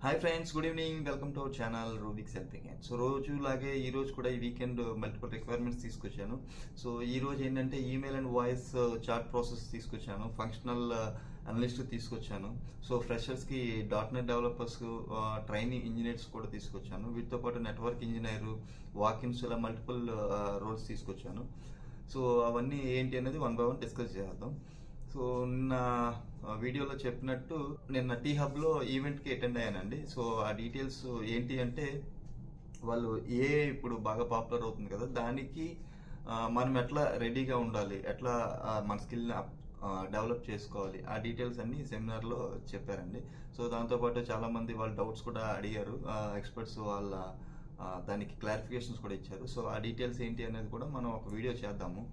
Hi friends, good evening. Welcome to our channel Rubix helping hand. So రోజులాగే ఈ రోజు కూడా ఈ వీకెండ్ మల్టిపుల్ రిక్వైర్మెంట్స్ తీసుకొచ్చాను. సో ఈ రోజు ఏంటంటే email and voice chat process తీసుకొచ్చాను, ఫంక్షనల్ అనలిస్ట్ తీసుకొచ్చాను. సో ఫ్రెషర్స్కి .NET డెవలపర్స్, ట్రైనింగ్ ఇంజనీర్స్ కూడా తీసుకొచ్చాను. వీటితో పాటు నెట్వర్క్ ఇంజనీర్, వాకిన్స్, ఇలా మల్టిపుల్ రోల్స్ తీసుకొచ్చాను. సో అవన్నీ ఏంటి అనేది వన్ బై వన్ డిస్కస్ చేద్దాం. సో నిన్న వీడియోలో చెప్పినట్టు నిన్న టీ హబ్లో ఈవెంట్కి అటెండ్ అయ్యానండి. సో ఆ డీటెయిల్స్ ఏంటి అంటే, వాళ్ళు ఇప్పుడు బాగా పాపులర్ అవుతుంది కదా, దానికి మనం ఎట్లా రెడీగా ఉండాలి, ఎట్లా మన స్కిల్ని డెవలప్ చేసుకోవాలి, ఆ డీటెయిల్స్ అన్ని సెమినార్లో చెప్పారండి. సో దాంతోపాటు చాలామంది వాళ్ళ డౌట్స్ కూడా అడిగారు, ఎక్స్పర్ట్స్ వాళ్ళ దానికి క్లారిఫికేషన్స్ కూడా ఇచ్చారు. సో ఆ డీటెయిల్స్ ఏంటి అనేది కూడా మనం ఒక వీడియో చేద్దాము,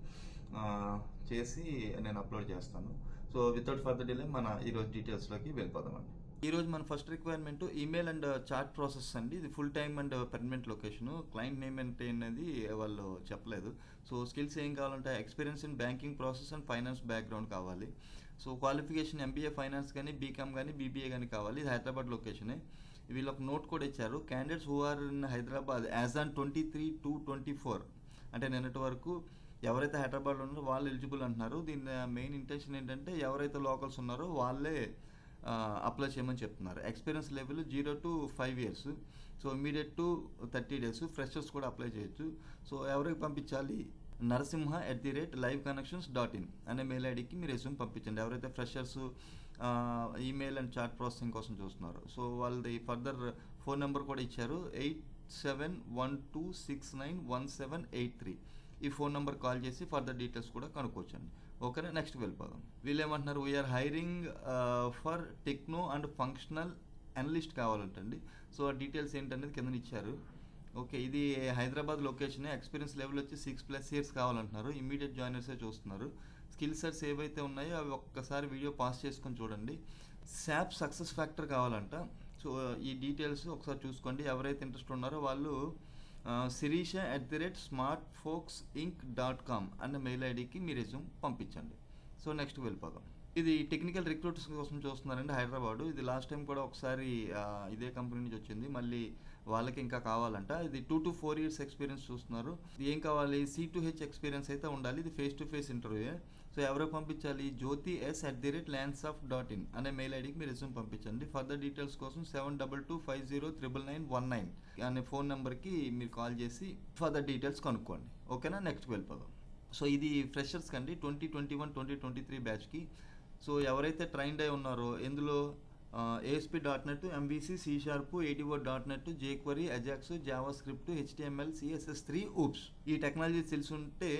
చేసి నేను అప్లోడ్ చేస్తాను. సో వితౌట్ ఫర్దర్ డిలే మన ఈరోజు డీటెయిల్స్లోకి వెళ్ళిపోదామండి. ఈరోజు మన first requirement email and chat process అండి. ఇది full time and permanent location. Client name అంటే అనేది వాళ్ళు చెప్పలేదు. సో స్కిల్స్ ఏం కావాలంటే experience in banking process and finance background కావాలి. సో క్వాలిఫికేషన్ MBA ఫైనాన్స్ కానీ, BCom కానీ, BBA కానీ కావాలి. ఇది హైదరాబాద్ లొకేషనే. వీళ్ళు ఒక నోట్ కూడా ఇచ్చారు, candidates who are in Hyderabad as on 23/2/24, అంటే నిన్నటి వరకు ఎవరైతే హైదరాబాద్లో ఉన్నారో వాళ్ళు ఎలిజిబుల్ అంటున్నారు. దీని మెయిన్ ఇంటెన్షన్ ఏంటంటే ఎవరైతే లోకల్స్ ఉన్నారో వాళ్ళే అప్లై చేయమని చెప్తున్నారు. Experience level 0 to 5 years. So immediate to 30 days. Freshers కూడా అప్లై చేయొచ్చు. సో ఎవరికి పంపించాలి? narasimha@liveconnections.in అనే మెయిల్ ఐడికి మీరు రెజ్యూమ్ పంపించండి, ఎవరైతే freshers email and chat processing కోసం చూస్తున్నారు. సో వాళ్ళది ఫర్దర్ ఫోన్ నెంబర్ కూడా ఇచ్చారు, 8712691783. ఈ ఫోన్ నెంబర్ కాల్ చేసి ఫర్దర్ డీటెయిల్స్ కూడా కనుక్కోవచ్చండి. ఓకేనా, నెక్స్ట్ వెళ్ళిపోదాం. వీళ్ళు ఏమంటున్నారు, we are hiring for techno and functional analyst కావాలంటండి. సో ఆ డీటెయిల్స్ ఏంటనేది కింద ఇచ్చారు. ఓకే, ఇది హైదరాబాద్ లొకేషనే. ఎక్స్పీరియన్స్ లెవెల్ వచ్చి 6+ years కావాలంటున్నారు. ఇమీడియట్ జాయినర్సే చూస్తున్నారు. స్కిల్ సెట్స్ ఏవైతే ఉన్నాయో అవి ఒక్కసారి వీడియో పాస్ చేసుకొని చూడండి. SAP సక్సెస్ ఫ్యాక్టర్ కావాలంట. సో ఈ డీటెయిల్స్ ఒకసారి చూసుకోండి. ఎవరైతే ఇంట్రెస్ట్ ఉన్నారో వాళ్ళు sirisha@smartfolksinc.com అన్న మెయిల్ ఐడికి మీ రెజ్యూమ్ పంపించండి. సో నెక్స్ట్ వెళ్ళిపోదాం. ఇది టెక్నికల్ రిక్రూటర్స్ కోసం చూస్తున్నారండి, హైదరాబాదు. ఇది లాస్ట్ టైం కూడా ఒకసారి ఇదే కంపెనీ నుంచి వచ్చింది, మళ్ళీ వాళ్ళకి ఇంకా కావాలంట. ఇది 2 to 4 years ఎక్స్పీరియన్స్ చూస్తున్నారు. ఏం కావాలి? C2H ఎక్స్పీరియన్స్ అయితే ఉండాలి. ఇది face to face interview. So ఎవరికి పంపించాలి? jyoti@lansoft.in అనే మెయిల్ ఐడికి మీరు రెజ్యూమ్ పంపించండి. ఫర్దర్ డీటెయిల్స్ కోసం 7225099999 అనే ఫోన్ నెంబర్కి మీరు కాల్ చేసి ఫర్దర్ డీటెయిల్స్ కనుక్కోండి. ఓకేనా, నెక్స్ట్ వెళ్ళిపోదాం. సో ఇది ఫ్రెషర్స్ కండి, 2021-2023 బ్యాచ్కి. సో ఎవరైతే ట్రైన్డ్ అయి ఉన్నారో ఇందులో ASP.NET, MVC, C#, ADO.NET, jQuery, Ajax, JavaScript, HTML, CSS3, OOPS ఈ టెక్నాలజీ తెలిసి ఉంటే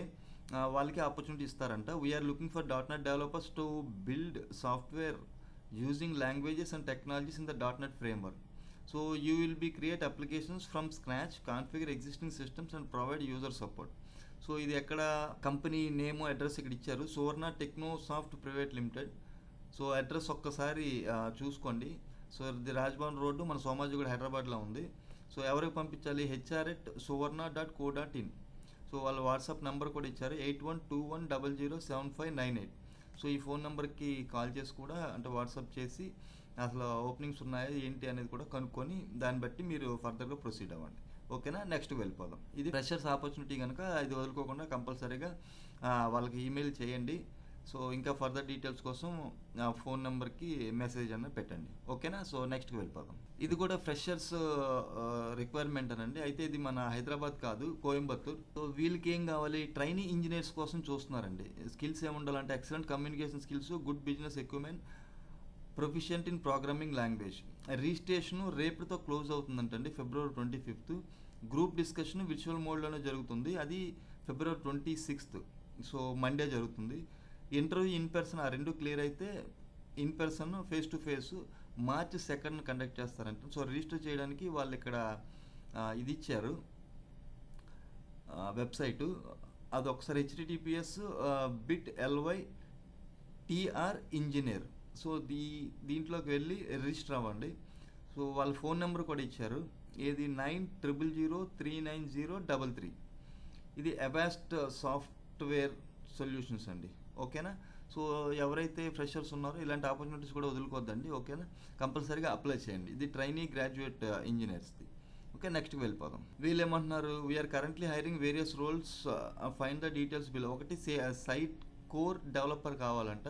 వాళ్ళకి ఆపర్చునిటీ ఇస్తారంట. We are looking for .NET developers to build software using languages and technologies in the .NET framework. So you will be create applications from scratch, configure existing systems and provide user support. So ఇది ఎక్కడ, company name, address ఇక్కడ ఇచ్చారు, Suvarna techno soft private limited. So address ఒక్కసారి చూసుకోండి. So ఇది Raj Bhavan road, మన సోమాజిగూడ, హైదరాబాద్లో ఉంది. సో ఎవరికి పంపించాలి? hr@suvarna.co.in. సో వాళ్ళ వాట్సాప్ నెంబర్ కూడా ఇచ్చారు, 8121007598. సో ఈ ఫోన్ నెంబర్కి కాల్ చేసి కూడా, అంటే వాట్సాప్ చేసి అసలు ఓపెనింగ్స్ ఉన్నాయా ఏంటి అనేది కూడా కనుక్కొని దాన్ని బట్టి మీరు ఫర్దర్గా ప్రొసీడ్ అవ్వండి. ఓకేనా, నెక్స్ట్ వెళ్ళిపోదాం. ఇది ఫ్రెషర్స్ ఆపర్చునిటీ కనుక ఇది వదులుకోకుండా కంపల్సరీగా వాళ్ళకి ఈమెయిల్ చేయండి. సో ఇంకా ఫర్దర్ డీటెయిల్స్ కోసం ఫోన్ నెంబర్కి మెసేజ్ అన్న పెట్టండి. ఓకేనా, సో నెక్స్ట్కి వెళ్ళిపోదాం. ఇది కూడా ఫ్రెషర్స్ రిక్వైర్మెంట్ అనండి. అయితే ఇది మన హైదరాబాద్ కాదు, కోయంబత్తూర్. సో వీళ్ళకి ఏం కావాలి? ట్రైనింగ్ ఇంజనీర్స్ కోసం చూస్తున్నారండి. స్కిల్స్ ఏముండాలంటే excellent communication skills, good business equipment, proficient in programming language. Registration రేపుతో క్లోజ్ అవుతుందంటండి, February 25th. Group discussion virtual మోడ్లోనే జరుగుతుంది, అది February 26th. సో మండే జరుగుతుంది. ఇంటర్వ్యూ ఇన్ పర్సన్, ఆ రెండు క్లియర్ అయితే in person, face to face March 2nd conduct చేస్తారంట. సో రిజిస్టర్ చేయడానికి వాళ్ళు ఇక్కడ ఇది ఇచ్చారు వెబ్సైటు, అది ఒకసారి https://bit.ly/tr-engineer. సో దీంట్లోకి వెళ్ళి రిజిస్టర్ అవ్వండి. సో వాళ్ళ ఫోన్ నెంబర్ కూడా ఇచ్చారు, ఏది 9000390333. ఇది అవాస్ట్ సాఫ్ట్వేర్ సొల్యూషన్స్ అండి. ఓకేనా, సో ఎవరైతే ఫ్రెషర్స్ ఉన్నారో ఇలాంటి ఆపర్చునిటీస్ కూడా వదులుకోవద్దండి. ఓకేనా, కంపల్సరీగా అప్లై చేయండి. ఇది ట్రైనీ గ్రాడ్యుయేట్ ఇంజనీర్స్ది. ఓకే, నెక్స్ట్కి వెళ్ళిపోదాం. వీళ్ళు ఏమంటున్నారు, we are currently hiring various roles, find the details below. ఒకటి సైట్ కోర్ డెవలపర్ కావాలంట,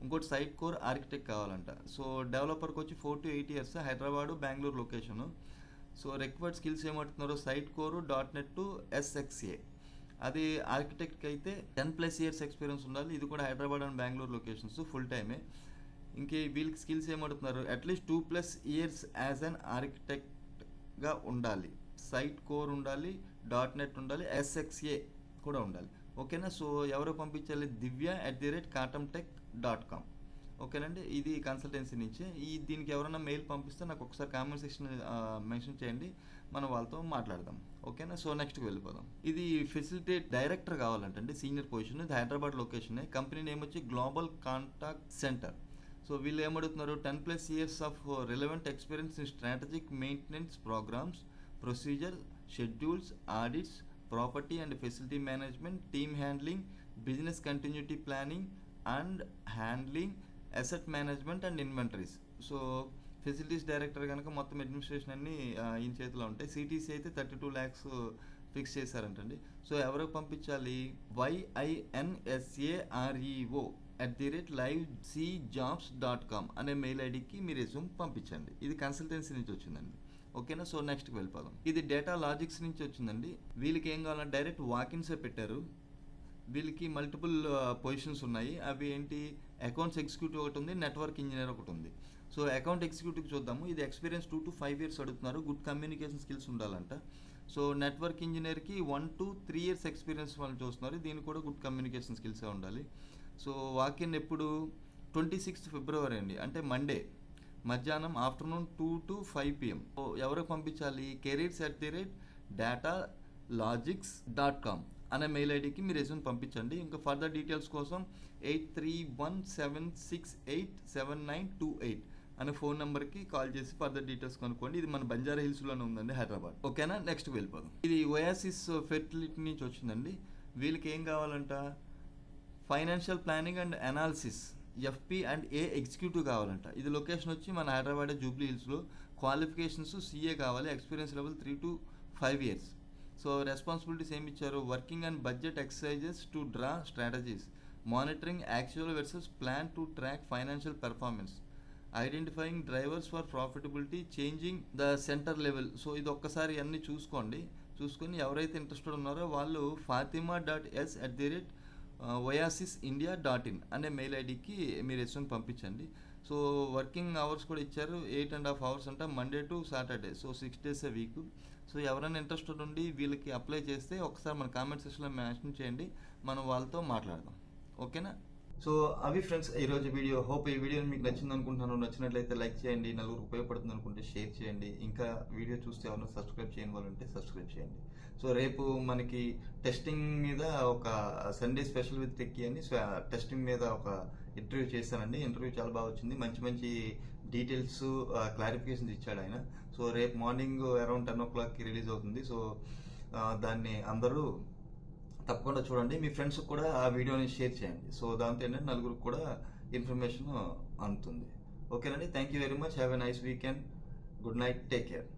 ఇంకోటి సైట్ కోర్ ఆర్కిటెక్ట్ కావాలంట. సో డెవలపర్కి వచ్చి 4 to 8 years, Hyderabad Bengaluru location. So required skills ఏమంటున్నారు, Sitecore .NET to SXA. అది ఆర్కిటెక్ట్కి అయితే 10+ years ఎక్స్పీరియన్స్ ఉండాలి. ఇది కూడా Hyderabad and Bengaluru locations, full టైమే. ఇంకే వీళ్ళకి స్కిల్స్ ఏమంటున్నారు, అట్లీస్ట్ 2+ years యాజ్ అన్ ఆర్కిటెక్ట్గా ఉండాలి, సైట్ కోర్ ఉండాలి, .NET ఉండాలి, SXA కూడా ఉండాలి. ఓకేనా. సో ఎవరు పంపించాలి, divya@katamtech.com. ఓకేనండి, ఇది కన్సల్టెన్సీ నుంచి. దీనికి ఎవరైనా మెయిల్ పంపిస్తే నాకు ఒకసారి కామెంట్ సెక్షన్ మెన్షన్ చేయండి, మనం వాళ్ళతో మాట్లాడదాం. ఓకేనా. సో నెక్స్ట్కి వెళ్ళిపోదాం. ఇది ఫెసిలిటేట్ డైరెక్టర్ కావాలంటండి, సీనియర్ పొజిషన్. ఇది హైదరాబాద్ లొకేషన్. కంపెనీ నేమ్ వచ్చి గ్లోబల్ కాంటాక్ట్ సెంటర్. సో వీళ్ళు ఏమడుగుతున్నారు, 10+ years of relevant experience in strategic maintenance programmes, procedure, schedules, audits, property and facility management, team handling, business continuity planning and handling, asset management and inventories. So facilities director కనుక మొత్తం administration అన్ని ఈయన చేతిలో ఉంటాయి. CTC అయితే 32 lakhs fix చేశారంటండి. So ఎవరికి పంపించాలి, YINSAREO@livecjobs.com అనే మెయిల్ ఐడికి మీ రెజ్యూమ్ పంపించండి. ఇది కన్సల్టెన్సీ నుంచి వచ్చిందండి. ఓకేనా. సో నెక్స్ట్కి వెళ్ళిపోదాం. ఇది డేటా లాజిక్స్ నుంచి వచ్చిందండి. వీళ్ళకి ఏం కావాలంటే డైరెక్ట్ వాకిన్సే పెట్టారు. వీళ్ళకి మల్టిపుల్ పొజిషన్స్ ఉన్నాయి. అవి ఏంటి, అకౌంట్స్ ఎగ్జిక్యూటివ్ ఒకటి ఉంది, నెట్వర్క్ ఇంజనీర్ ఒకటి ఉంది. సో అకౌంట్ ఎగ్జిక్యూటివ్ చూద్దాము. ఇది ఎక్స్పీరియన్స్ 2 to 5 years అడుగుతున్నారు, గుడ్ కమ్యూనికేషన్ స్కిల్స్ ఉండాలంట. సో నెట్వర్క్ ఇంజనీర్కి 1 to 3 years ఎక్స్పీరియన్స్ వాళ్ళు చూస్తున్నారు, దీనికి కూడా గుడ్ కమ్యూనికేషన్ స్కిల్సే ఉండాలి. సో వాకిన్ ఎప్పుడు, 26th February అండి, అంటే మండే మధ్యాహ్నం, ఆఫ్టర్నూన్ 2 to 5 PM. ఎవరికి పంపించాలి, careers@datalogics.com అనే మెయిల్ ఐడికి మీ రెజ్యూమ్ పంపించండి. ఇంకా ఫర్దర్ డీటెయిల్స్ కోసం 8317687928 అనే ఫోన్ నెంబర్కి కాల్ చేసి ఫర్దర్ డీటెయిల్స్ కనుక్కోండి. ఇది మన బంజారా హిల్స్లోనే ఉందండి, హైదరాబాద్. ఓకేనా. నెక్స్ట్ వెళ్ళిపోదాం. ఇది ఓయాసిస్ ఫెర్టిలిటీ నుంచి వచ్చిందండి. వీళ్ళకి ఏం కావాలంట, financial planning and analysis FP&A executive కావాలంట. ఇది లొకేషన్ వచ్చి మన హైదరాబాద్ జూబ్లీ హిల్స్లో. క్వాలిఫికేషన్స్ CA కావాలి, experience level 3 to 5 years. So responsibilities ఏమి ఇచ్చారు, working and budget exercises to draw strategies, monitoring actual versus plan to track financial performance, identifying drivers for profitability, changing the centre level. So ఇది ఒక్కసారి అన్నీ చూసుకొని ఎవరైతే interested ఉన్నారో వాళ్ళు fatima.s@oasisindia.in అనే మెయిల్ ఐడికి మీరు రెజ్యూమ్ పంపించండి. సో వర్కింగ్ అవర్స్ కూడా ఇచ్చారు, 8.5 hours అంట, Monday to Saturday. So 6 days a week. So ఎవరైనా ఇంట్రెస్టెడ్ ఉండి వీళ్ళకి అప్లై చేస్తే ఒకసారి మన కామెంట్ సెక్షన్లో మెన్షన్ చేయండి, మనం వాళ్ళతో మాట్లాడదాం. ఓకేనా. సో అవి ఫ్రెండ్స్ ఈరోజు వీడియో. హోప్ ఈ వీడియో మీకు నచ్చింది అనుకుంటున్నాను. నచ్చినట్లయితే లైక్ చేయండి, నలుగురు ఉపయోగపడుతుంది అనుకుంటే షేర్ చేయండి. ఇంకా వీడియో చూస్తే ఎవరైనా సబ్స్క్రైబ్ చేయని వాళ్ళు ఉంటే సబ్స్క్రైబ్ చేయండి. సో రేపు మనకి టెస్టింగ్ మీద ఒక సండే స్పెషల్ విత్ టెక్కీ అని టెస్టింగ్ మీద ఒక ఇంటర్వ్యూ చేశానండి. ఇంటర్వ్యూ చాలా బాగా వచ్చింది, మంచి డీటెయిల్స్ క్లారిఫికేషన్స్ ఇచ్చాడు ఆయన. సో రేపు మార్నింగ్ అరౌండ్ 10 o'clock రిలీజ్ అవుతుంది. సో దాన్ని అందరూ తప్పకుండా చూడండి, మీ ఫ్రెండ్స్కి కూడా ఆ వీడియోని షేర్ చేయండి. సో దాంతో ఏంటంటే నలుగురికి కూడా ఇన్ఫర్మేషన్ అందుతుంది. ఓకేనండి. Thank you very much. Have a nice weekend. Good night. Take care.